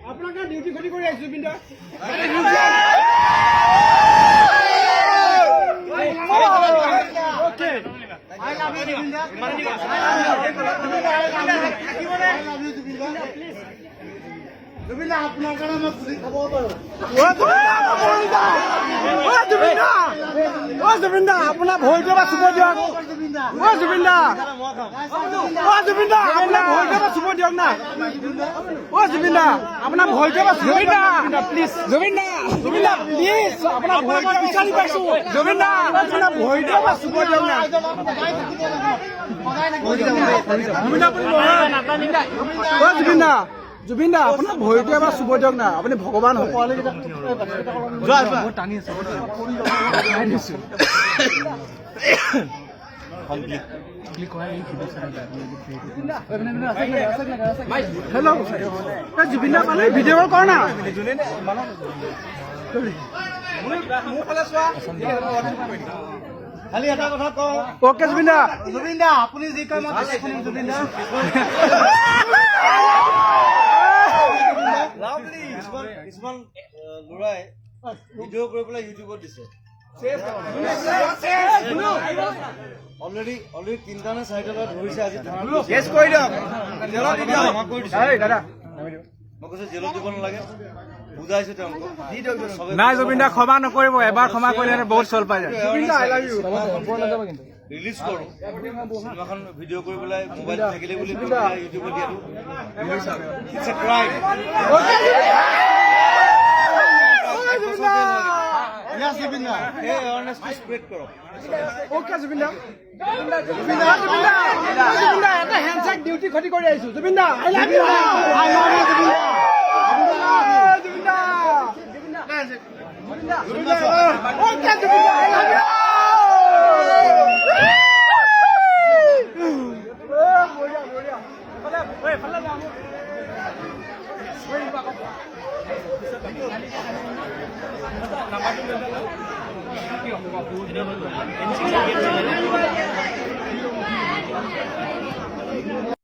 আপনার ডিউটি ক্ষতি করে আইছো জুবিনদা I love you, Jubinda. Jubinda, আপনার কাছে আমি পুরি খাবো পারো। Jubinda, আপনার ভয়টা বা সুপ দিয়ক। Jubinda, Jubinda, আপনার ভয়টা বা সুপ দিয়ক না। Jubinda, আপনার ভয়টা বা সুপ দিয়ক। প্লিজ, Jubinda, প্লিজ, আপনার ভয়টা বিচাৰি পাইছো। Jubinda, আপনাৰ ভয়টা বা সুপ দিয়ক না। জুবিনদা আপোনাৰ ভৰিটো এবাৰ চুব দিয়ক না আপুনি ভগৱান হ'ব হেল্ল' জুবিনদা পালে ভিডিঅ' কৰ না খালি এটা কথা কওঁ অ'কে জুবিনদা আপুনি যি কয় মই শুনিম জুবিনদা কিছুমান ল'ৰাই ভিডিঅ' কৰি পেলাই ইউটিউবত দিছে অলৰেডি 3টা নে 4টা ধৰিছে আজি কেছ কৰি দিয়ক মই কৈছো জেলত দিব নালাগে বুজাইছো তেওঁলোকক নাই জুবিনদা ক্ষমা নকৰিব এবাৰ ক্ষমা কৰিলে বহুত চল পাই যায় ৰিলিজ কৰো চিনেমাখন ভিডিঅ' কৰি পেলাই মোবাইল থাকিলে বুলি ইউটিউবত দিয়াটো it's a crime Yes, Jubinda. Hey, honestly, spread karo. Okay, Jubinda. Jubinda, এটা handshake duty khoti kori aisu. Jubinda, I love you. I love you, Jubinda. Jubinda. Jubinda. Okay, Jubinda, I love you. Boria. Hey, falla na. Nampak